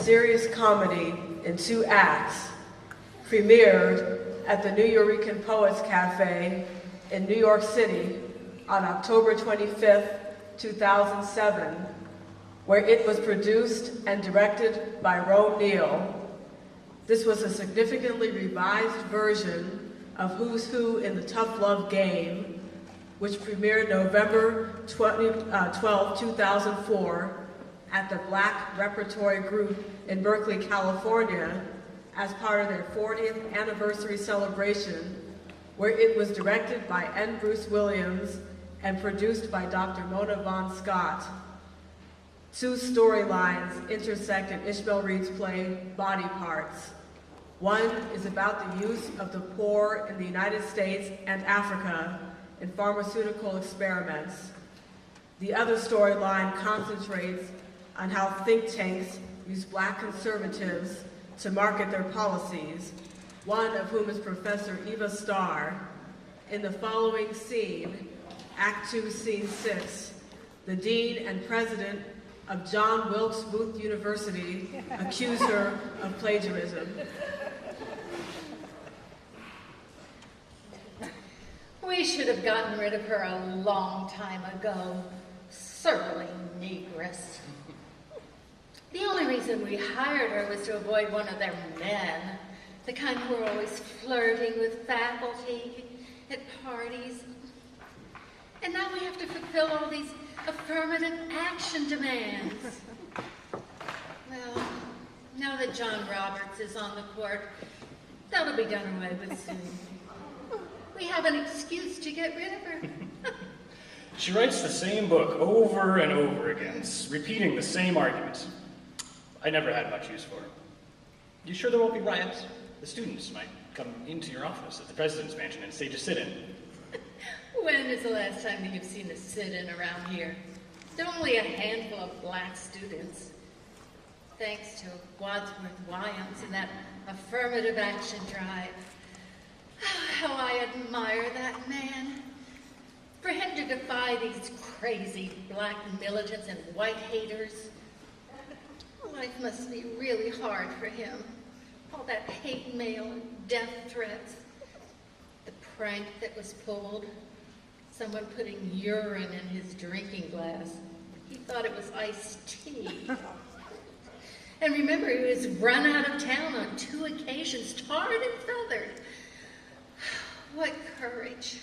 serious comedy in 2 acts, premiered at the New Eurekan Poets Cafe in New York City on October 25th, 2007, where it was produced and directed by Broun Fellinis. This was a significantly revised version of Who's Who in the Tough Love Game, which premiered November 12, 2004 at the Black Repertory Group in Berkeley, California, as part of their 40th anniversary celebration, where it was directed by N. Bruce Williams and produced by Dr. Mona Von Scott. 2 storylines intersect in Ishmael Reed's play, Body Parts. One is about the use of the poor in the United States and Africa in pharmaceutical experiments. The other storyline concentrates on how think tanks use Black conservatives to market their policies, one of whom is Professor Eva Starr. In the following scene, Act 2, Scene 6, the Dean and President of John Wilkes Booth University accuse her of plagiarism. We should have gotten rid of her a long time ago. Surly negress. The only reason we hired her was to avoid one of their men, the kind who are always flirting with faculty at parties. And now we have to fulfill all these affirmative action demands. Well, now that John Roberts is on the court, that'll be done away with soon. We have an excuse to get rid of her. She writes the same book over and over again, repeating the same arguments. I never had much use for her. You sure there won't be riots? The students might come into your office at the president's mansion and stage a sit-in. When is the last time that you've seen a sit-in around here? There are only a handful of Black students. Thanks to Wadsworth Williams and that affirmative action drive. How I admire that man. For him to defy these crazy Black militants and white haters. Life must be really hard for him. All that hate mail and death threats. The prank that was pulled. Someone putting urine in his drinking glass. He thought it was iced tea. And remember, he was run out of town on 2 occasions, tarred and feathered. What courage.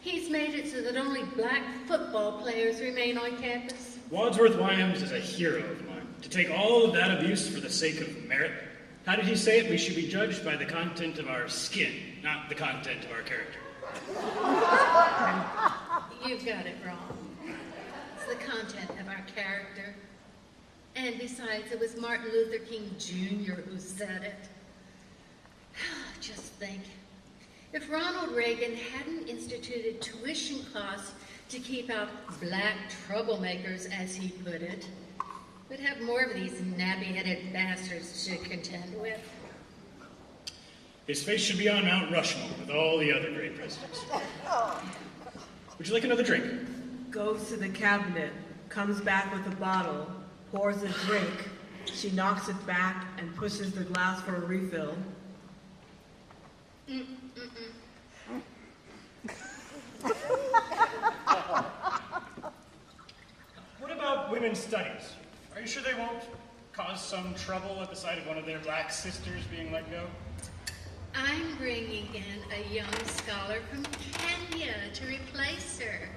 He's made it so that only Black football players remain on campus. Wadsworth Williams is a hero of mine. To take all of that abuse for the sake of merit. How did he say it? We should be judged by the content of our skin, not the content of our character. You've got it wrong. It's the content of our character. And besides, it was Martin Luther King Jr. who said it. Just think. If Ronald Reagan hadn't instituted tuition costs to keep out Black troublemakers, as he put it, we'd have more of these nappy-headed bastards to contend with. His face should be on Mount Rushmore with all the other great presidents. Would you like another drink? Goes to the cabinet, comes back with a bottle, pours a drink. She knocks it back and pushes the glass for a refill. What about women's studies? Are you sure they won't cause some trouble at the sight of one of their Black sisters being let go? I'm bringing in a young scholar from Kenya to replace her.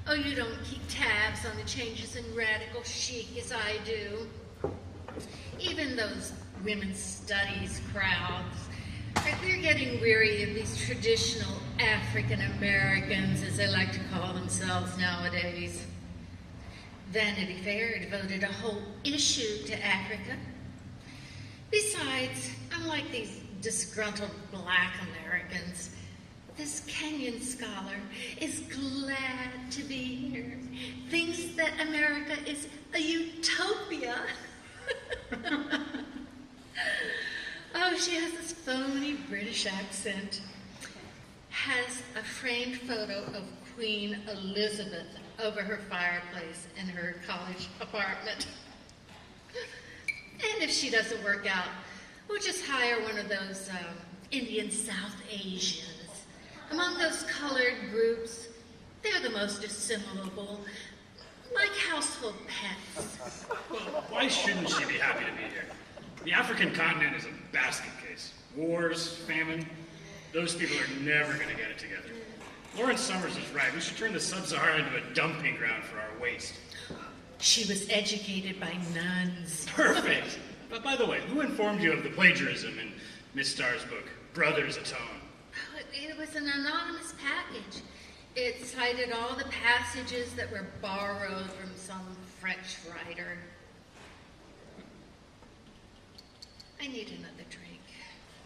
Oh, you don't keep tabs on the changes in radical chic as I do. Even those women's studies crowds, they're getting weary of these traditional African Americans, as they like to call themselves nowadays. Vanity Fair devoted a whole issue to Africa. Besides, unlike these disgruntled Black Americans, this Kenyan scholar is glad to be here, thinks that America is a utopia. Oh, she has this phony British accent, has a framed photo of Queen Elizabeth over her fireplace in her college apartment. she doesn't work out, we'll just hire one of those Indian South Asians. Among those colored groups, they're the most assimilable, like household pets. Why shouldn't she be happy to be here? The African continent is a basket case. Wars, famine, those people are never going to get it together. Lawrence Summers is right. We should turn the Sub-Sahara into a dumping ground for our waste. She was educated by nuns. Perfect. But by the way, who informed you of the plagiarism in Miss Starr's book, Brothers Atone? Oh, it was an anonymous package. It cited all the passages that were borrowed from some French writer. I need another drink.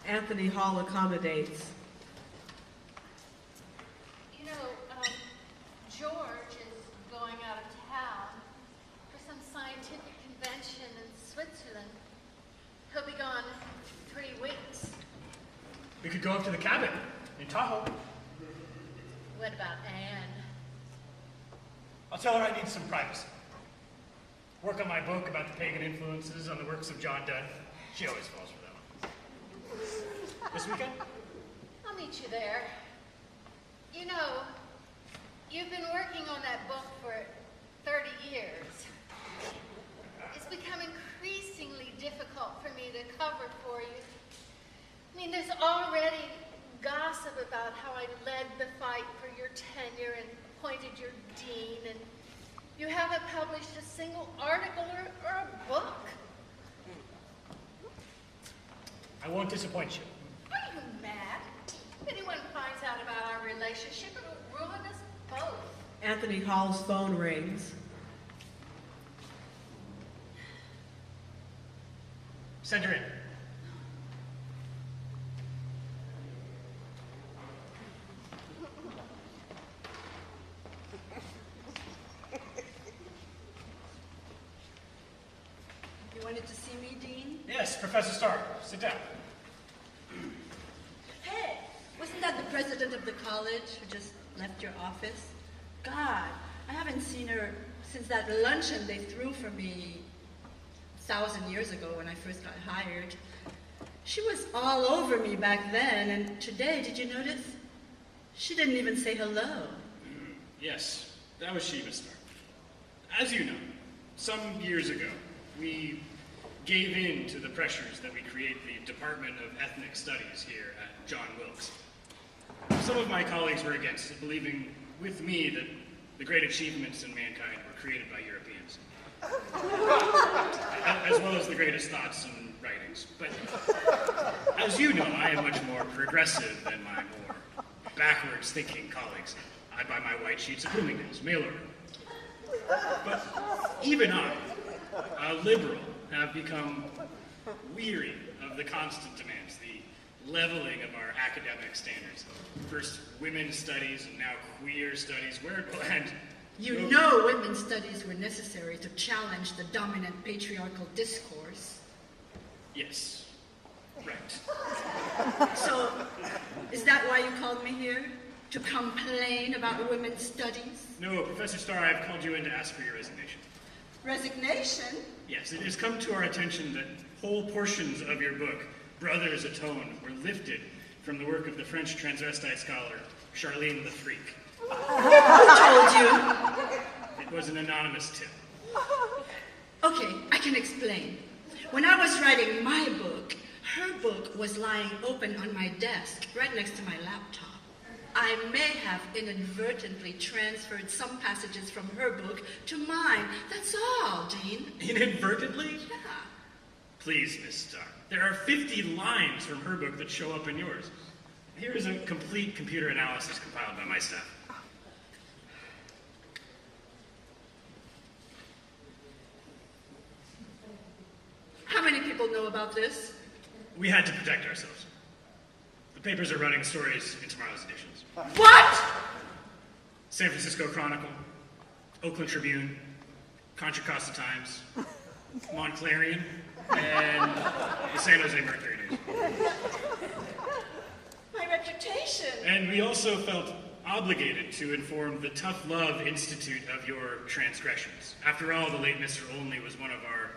Anthony Hall accommodates. You know, George is going out of town for some scientific convention in Switzerland. He'll be gone 3 weeks. We could go up to the cabin in Tahoe. What about Anne? I'll tell her I need some privacy. Work on my book about the pagan influences on the works of John Donne. She always falls for that one. This weekend? I'll meet you there. You know, you've been working on that book for 30 years. It's become increasingly difficult for me to cover for you. I mean, there's already gossip about how I led the fight for your tenure and appointed your dean, and you haven't published a single article or a book. I won't disappoint you. Are you mad? If anyone finds out about our relationship, it'll ruin us both. Anthony Hall's phone rings. Send her in. You wanted to see me, Dean? Yes, Professor Starr. Sit down. Hey, wasn't that the president of the college who just left your office? God, I haven't seen her since that luncheon they threw for me 1,000 years ago when I first got hired. She was all over me back then, and today, did you notice? She didn't even say hello. Yes, that was she, Miss Starr. As you know, some years ago, we gave in to the pressures that we create the Department of Ethnic Studies here at John Wilkes. Some of my colleagues were against it, believing with me that the great achievements in mankind were created by Europeans, as well as the greatest thoughts and writings. But as you know, I am much more progressive than my more backwards thinking colleagues. I buy my white sheets at Bloomingdale's, mail order. But even I, a liberal, have become weary of the constant demands, the leveling of our academic standards. First women's studies and now queer studies. Where it will end. You know women's studies were necessary to challenge the dominant patriarchal discourse. Yes, right. So, is that why you called me here? To complain about women's studies? No, Professor Starr, I've called you in to ask for your resignation. Resignation? Yes, it has come to our attention that whole portions of your book, Brothers Atone, were lifted from the work of the French transvestite scholar, Charlene Le Freak. Who told you? It was an anonymous tip. Okay, I can explain. When I was writing my book, her book was lying open on my desk, right next to my laptop. I may have inadvertently transferred some passages from her book to mine. That's all, Dean. Inadvertently? Yeah. Please, Miss Starr. There are 50 lines from her book that show up in yours. Here is a complete computer analysis compiled by my staff. How many people know about this? We had to protect ourselves. The papers are running stories in tomorrow's editions. What? San Francisco Chronicle, Oakland Tribune, Contra Costa Times, Montclarian, and the San Jose Mercury News. My reputation. And we also felt obligated to inform the Tough Love Institute of your transgressions. After all, the late Mr. Olney was one of our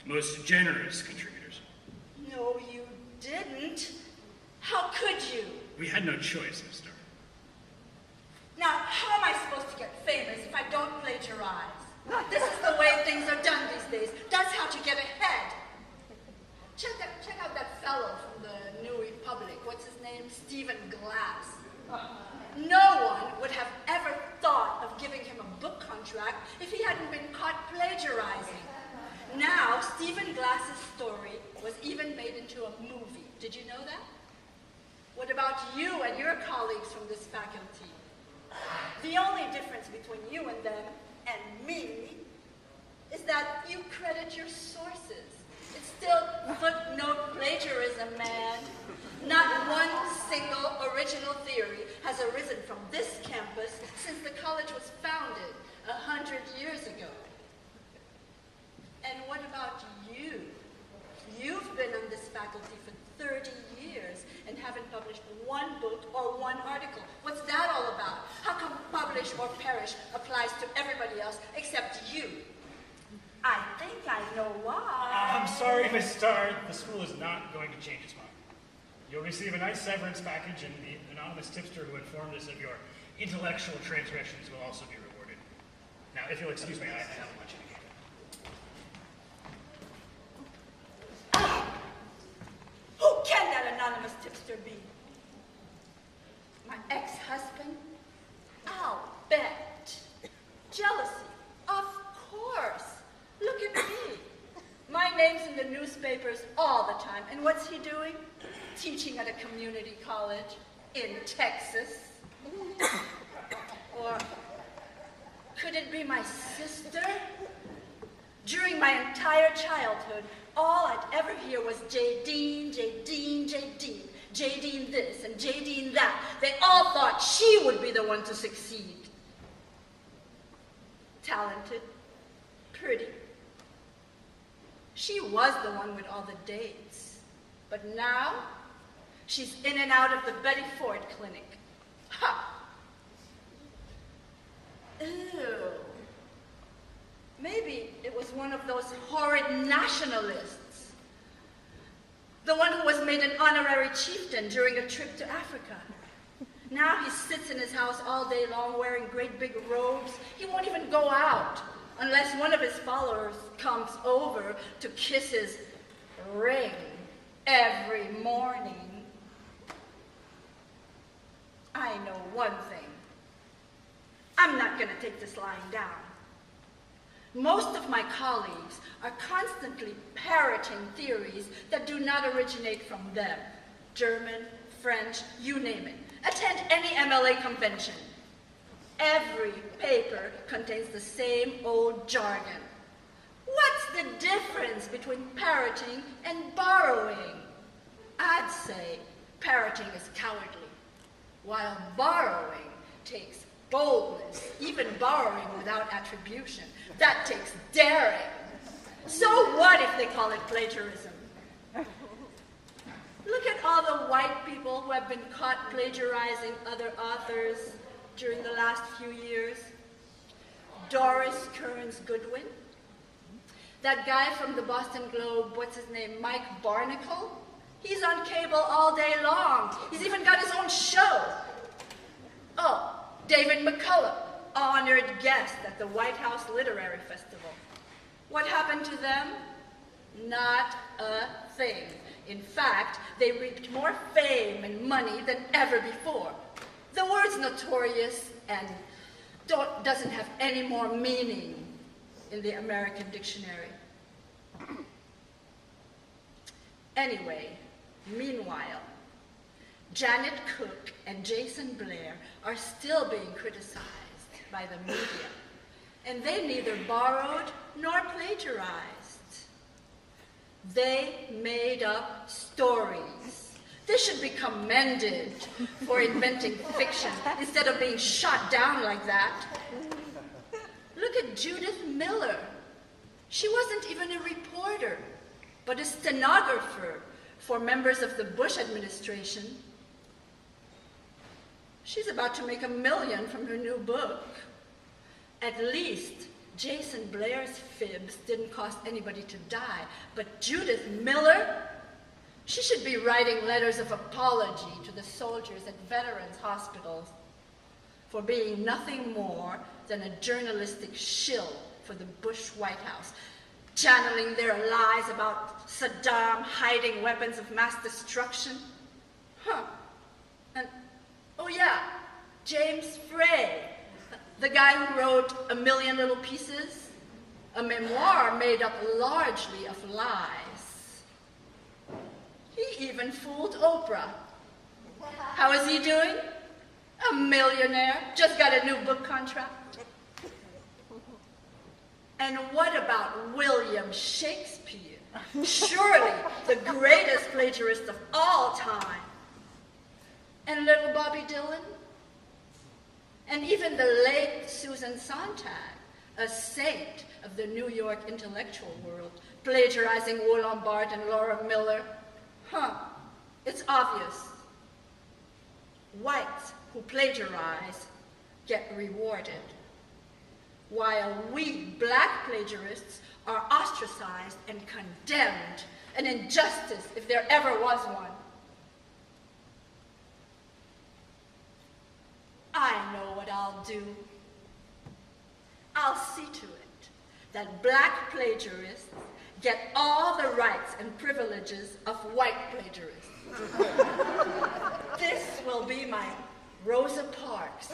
most generous contributors. No, you didn't. How could you? We had no choice, mister. Now, how am I supposed to get famous if I don't plagiarize? This is the way things are done these days. That's how to get ahead. Check out that fellow from the New Republic. What's his name? Stephen Glass. No one would have ever thought of giving him a book contract if he hadn't been caught plagiarizing. Now, Stephen Glass's story was even made into a movie. Did you know that? What about you and your colleagues from this faculty? The only difference between you and them and me is that you credit your sources. It's still footnote plagiarism, man. Not one single original theory has arisen from this campus since the college was founded 100 years ago. And what about you? You've been on this faculty for 30 years and haven't published one book or one article. What's that all about? How come publish or perish applies to everybody else except you? I think I know why. I'm sorry, Miss Starr. The school is not going to change its mind. You'll receive a nice severance package, and the anonymous tipster who informed us of your intellectual transgressions will also be rewarded. Now, if you'll excuse me, I have lunch in here. Who can that anonymous tipster be? My ex-husband? I'll bet. Jealousy. Of course. Look at me. My name's in the newspapers all the time. And what's he doing? Teaching at a community college in Texas. Or could it be my sister? During my entire childhood, all I'd ever hear was J-Dean, J-Dean, J-Dean, J-Dean this and J-Dean that. They all thought she would be the one to succeed. Talented, pretty. She was the one with all the dates. But now, she's in and out of the Betty Ford Clinic. Ha! Ew. Maybe it was one of those horrid nationalists. The one who was made an honorary chieftain during a trip to Africa. Now he sits in his house all day long wearing great big robes. He won't even go out unless one of his followers comes over to kiss his ring every morning. I know one thing. I'm not going to take this lying down. Most of my colleagues are constantly parroting theories that do not originate from them. German, French, you name it. Attend any MLA convention. Every paper contains the same old jargon. What's the difference between parroting and borrowing? I'd say parroting is cowardly, while borrowing takes boldness, even borrowing without attribution. That takes daring. So what if they call it plagiarism? Look at all the white people who have been caught plagiarizing other authors during the last few years. Doris Kearns Goodwin. That guy from the Boston Globe, what's his name, Mike Barnacle? He's on cable all day long. He's even got his own show. Oh, David McCullough, honored guest at the White House Literary Festival. What happened to them? Not a thing. In fact, they reaped more fame and money than ever before. The word's notorious and doesn't have any more meaning in the American dictionary. Anyway, meanwhile, Janet Cook and Jason Blair are still being criticized by the media, and they neither borrowed nor plagiarized. They made up stories. They should be commended for inventing fiction instead of being shot down like that. Look at Judith Miller. She wasn't even a reporter, but a stenographer for members of the Bush administration. She's about to make $1 million from her new book. At least Jason Blair's fibs didn't cause anybody to die, but Judith Miller, She should be writing letters of apology to the soldiers at veterans' hospitals for being nothing more than a journalistic shill for the Bush White House, channeling their lies about Saddam hiding weapons of mass destruction. And, oh yeah, James Frey, the guy who wrote A Million Little Pieces, a memoir made up largely of lies. He even fooled Oprah. How is he doing? A millionaire, just got a new book contract. And what about William Shakespeare? Surely the greatest plagiarist of all time. And little Bobby Dylan? And even the late Susan Sontag, a saint of the New York intellectual world, plagiarizing Roland Barthes and Laura Miller. It's obvious. Whites who plagiarize get rewarded, while we black plagiarists are ostracized and condemned, an injustice if there ever was one. I know what I'll do. I'll see to it that black plagiarists get all the rights and privileges of white plagiarists. This will be my Rosa Parks.